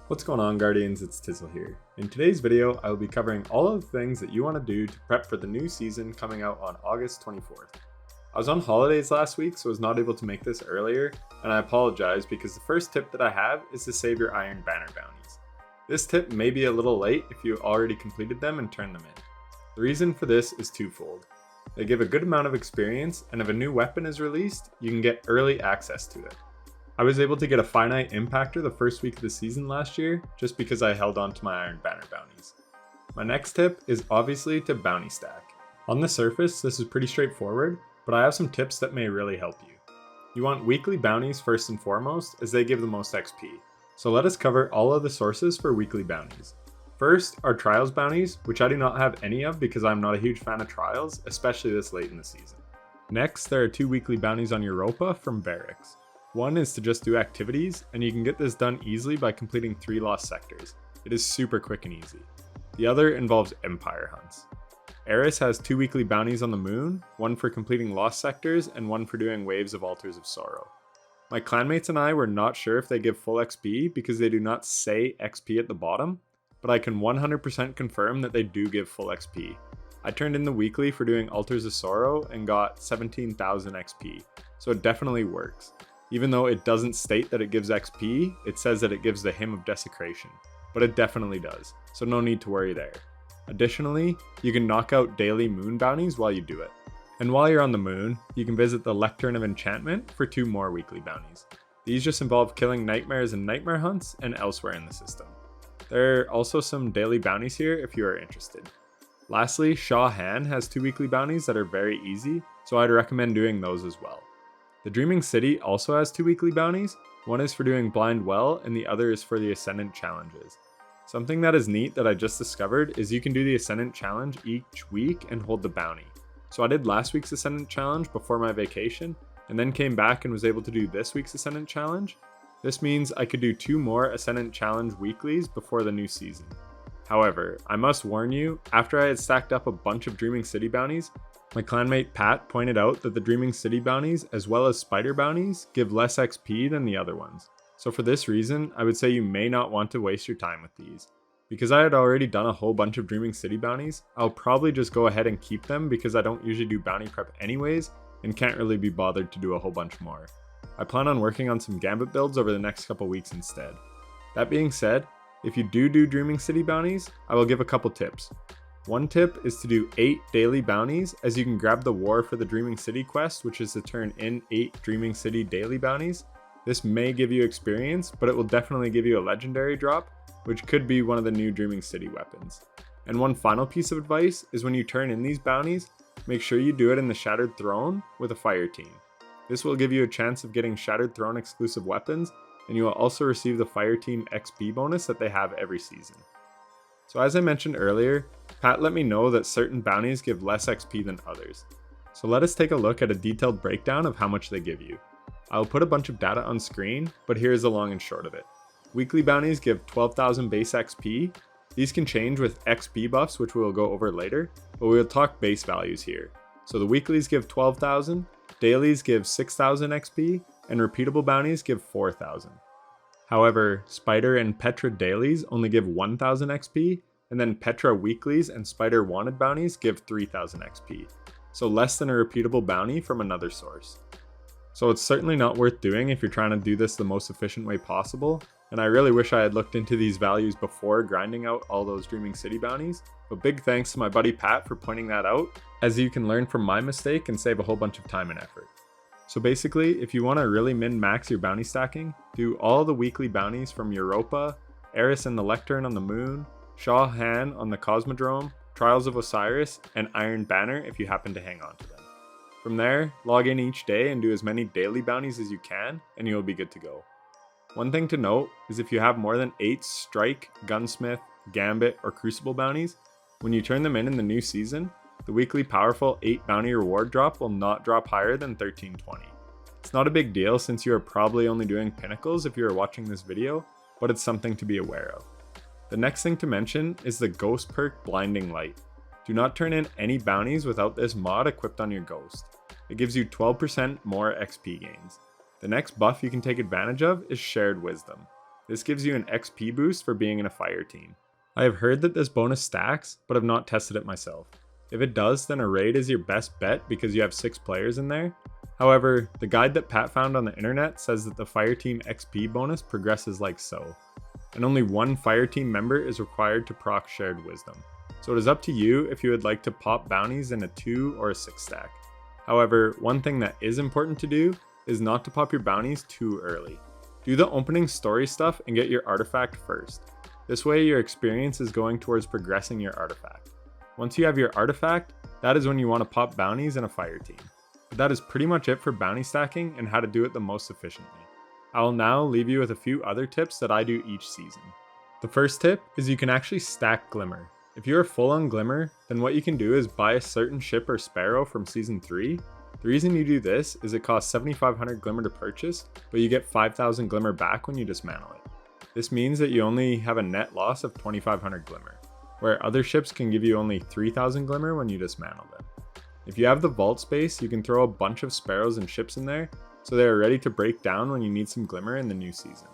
What's going on, Guardians? It's Tizzle here. In today's video, I will be covering all of the things that you want to do to prep for the new season coming out on August 24th. I was on holidays last week, so I was not able to make this earlier, and I apologize because the first tip that I have is to save your Iron Banner bounties. This tip may be a little late if you already completed them and turned them in. The reason for this is twofold. They give a good amount of experience, and if a new weapon is released, you can get early access to it. I was able to get a finite impactor the first week of the season last year, just because I held on to my Iron Banner bounties. My next tip is obviously to bounty stack. On the surface, this is pretty straightforward, but I have some tips that may really help you. You want weekly bounties first and foremost, as they give the most XP. So let us cover all of the sources for weekly bounties. First are Trials bounties, which I do not have any of because I'm not a huge fan of Trials, especially this late in the season. Next, there are 2 weekly bounties on Europa from Barracks. One is to just do activities, and you can get this done easily by completing 3 lost sectors. It is super quick and easy. The other involves Empire hunts. Eris has 2 weekly bounties on the moon, one for completing lost sectors and one for doing waves of Altars of Sorrow. My clanmates and I were not sure if they give full XP because they do not say XP at the bottom, but I can 100% confirm that they do give full XP. I turned in the weekly for doing Altars of Sorrow and got 17,000 XP, so it definitely works. Even though it doesn't state that it gives XP, it says that it gives the Hymn of Desecration, but it definitely does, so no need to worry there. Additionally, you can knock out daily moon bounties while you do it. And while you're on the moon, you can visit the Lectern of Enchantment for 2 more weekly bounties. These just involve killing nightmares and nightmare hunts and elsewhere in the system. There are also some daily bounties here if you are interested. Lastly, Shah Han has 2 weekly bounties that are very easy, so I'd recommend doing those as well. The Dreaming City also has 2 weekly bounties. One is for doing Blind Well and the other is for the Ascendant challenges. Something that is neat that I just discovered is you can do the Ascendant challenge each week and hold the bounty. So I did last week's Ascendant challenge before my vacation and then came back and was able to do this week's Ascendant challenge. This means I could do 2 more Ascendant challenge weeklies before the new season. However, I must warn you, after I had stacked up a bunch of Dreaming City bounties, my clanmate Pat pointed out that the Dreaming City bounties, as well as Spider bounties, give less XP than the other ones. So for this reason, I would say you may not want to waste your time with these. Because I had already done a whole bunch of Dreaming City bounties, I'll probably just go ahead and keep them because I don't usually do bounty prep anyways, and can't really be bothered to do a whole bunch more. I plan on working on some Gambit builds over the next couple weeks instead. That being said, if you do Dreaming City bounties, I will give a couple tips. One tip is to do 8 daily bounties, as you can grab the War for the Dreaming City quest, which is to turn in 8 Dreaming City daily bounties. This may give you experience, but it will definitely give you a legendary drop, which could be one of the new Dreaming City weapons. And one final piece of advice is when you turn in these bounties, make sure you do it in the Shattered Throne with a fire team. This will give you a chance of getting Shattered Throne exclusive weapons, and you will also receive the fire team XP bonus that they have every season. So as I mentioned earlier, Pat let me know that certain bounties give less XP than others. So let us take a look at a detailed breakdown of how much they give you. I will put a bunch of data on screen, but here's the long and short of it. Weekly bounties give 12,000 base XP. These can change with XP buffs, which we will go over later, but we will talk base values here. So the weeklies give 12,000, dailies give 6,000 XP, and repeatable bounties give 4,000. However, Spider and Petra dailies only give 1,000 XP, and then Petra weeklies and Spider wanted bounties give 3,000 XP, so less than a repeatable bounty from another source. So it's certainly not worth doing if you're trying to do this the most efficient way possible, and I really wish I had looked into these values before grinding out all those Dreaming City bounties, but big thanks to my buddy Pat for pointing that out, as you can learn from my mistake and save a whole bunch of time and effort. So basically, if you want to really min-max your bounty stacking, do all the weekly bounties from Europa, Eris and the Lectern on the moon, Shah Han on the Cosmodrome, Trials of Osiris, and Iron Banner if you happen to hang on to them. From there, log in each day and do as many daily bounties as you can, and you'll be good to go. One thing to note is if you have more than 8 Strike, Gunsmith, Gambit, or Crucible bounties, when you turn them in the new season, the weekly powerful 8 bounty reward drop will not drop higher than 1320. It's not a big deal since you are probably only doing pinnacles if you are watching this video, but it's something to be aware of. The next thing to mention is the Ghost perk Blinding Light. Do not turn in any bounties without this mod equipped on your Ghost. It gives you 12% more XP gains. The next buff you can take advantage of is Shared Wisdom. This gives you an XP boost for being in a fire team. I have heard that this bonus stacks, but have not tested it myself. If it does, then a raid is your best bet because you have 6 players in there. However, the guide that Pat found on the internet says that the fire team XP bonus progresses like so, and only 1 fire team member is required to proc shared wisdom. So it is up to you if you would like to pop bounties in a 2 or a 6 stack. However, one thing that is important to do is not to pop your bounties too early. Do the opening story stuff and get your artifact first. This way your experience is going towards progressing your artifact. Once you have your artifact, that is when you want to pop bounties in a fire team. But that is pretty much it for bounty stacking and how to do it the most efficiently. I will now leave you with a few other tips that I do each season. The first tip is you can actually stack Glimmer. If you are full on Glimmer, then what you can do is buy a certain ship or sparrow from Season 3. The reason you do this is it costs 7,500 Glimmer to purchase, but you get 5,000 Glimmer back when you dismantle it. This means that you only have a net loss of 2,500 Glimmer, where other ships can give you only 3,000 Glimmer when you dismantle them. If you have the vault space, you can throw a bunch of sparrows and ships in there, so they are ready to break down when you need some Glimmer in the new season.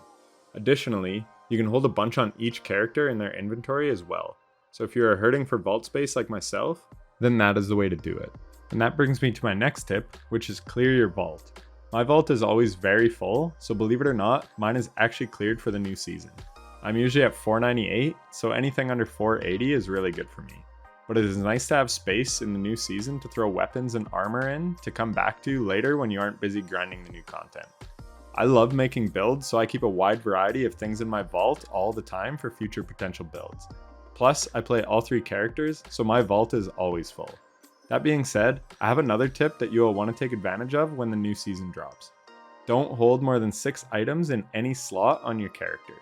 Additionally, you can hold a bunch on each character in their inventory as well, so if you are hurting for vault space like myself, then that is the way to do it. And that brings me to my next tip, which is clear your vault. My vault is always very full, so believe it or not, mine is actually cleared for the new season. I'm usually at 498, so anything under 480 is really good for me. But it is nice to have space in the new season to throw weapons and armor in to come back to later when you aren't busy grinding the new content. I love making builds, so I keep a wide variety of things in my vault all the time for future potential builds. Plus, I play all 3 characters, so my vault is always full. That being said, I have another tip that you will want to take advantage of when the new season drops. Don't hold more than 6 items in any slot on your character.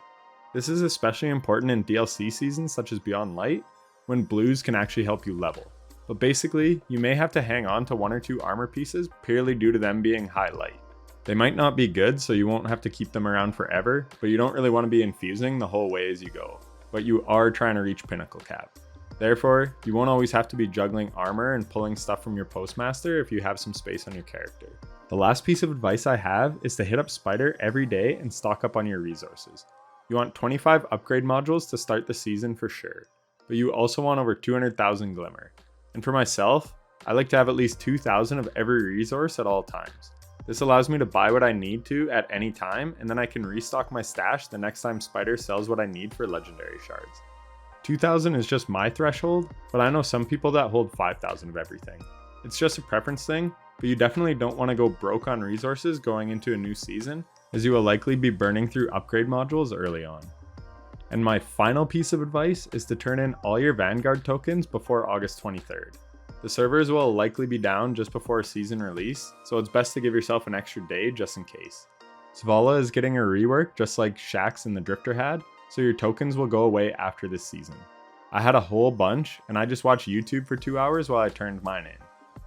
This is especially important in DLC seasons such as Beyond Light, when blues can actually help you level. But basically, you may have to hang on to 1 or 2 armor pieces purely due to them being high light. They might not be good, so you won't have to keep them around forever, but you don't really want to be infusing the whole way as you go. But you are trying to reach pinnacle cap. Therefore, you won't always have to be juggling armor and pulling stuff from your postmaster if you have some space on your character. The last piece of advice I have is to hit up Spider every day and stock up on your resources. You want 25 upgrade modules to start the season for sure, but you also want over 200,000 Glimmer. And for myself, I like to have at least 2,000 of every resource at all times. This allows me to buy what I need to at any time, and then I can restock my stash the next time Spider sells what I need for legendary shards. 2,000 is just my threshold, but I know some people that hold 5,000 of everything. It's just a preference thing, but you definitely don't want to go broke on resources going into a new season, as you will likely be burning through upgrade modules early on. And my final piece of advice is to turn in all your Vanguard tokens before August 23rd. The servers will likely be down just before season release, so it's best to give yourself an extra day just in case. Svala is getting a rework just like Shax and the Drifter had, so your tokens will go away after this season. I had a whole bunch, and I just watched YouTube for 2 hours while I turned mine in.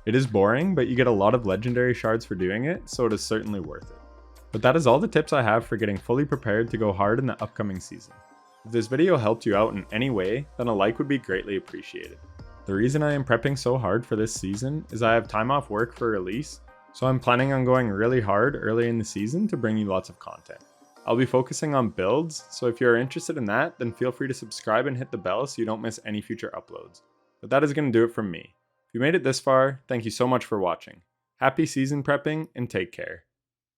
It is boring, but you get a lot of legendary shards for doing it, so it is certainly worth it. But that is all the tips I have for getting fully prepared to go hard in the upcoming season. If this video helped you out in any way, then a like would be greatly appreciated. The reason I am prepping so hard for this season is I have time off work for release, so I'm planning on going really hard early in the season to bring you lots of content. I'll be focusing on builds, so if you're interested in that, then feel free to subscribe and hit the bell so you don't miss any future uploads. But that is going to do it from me. If you made it this far, thank you so much for watching. Happy season prepping, and take care.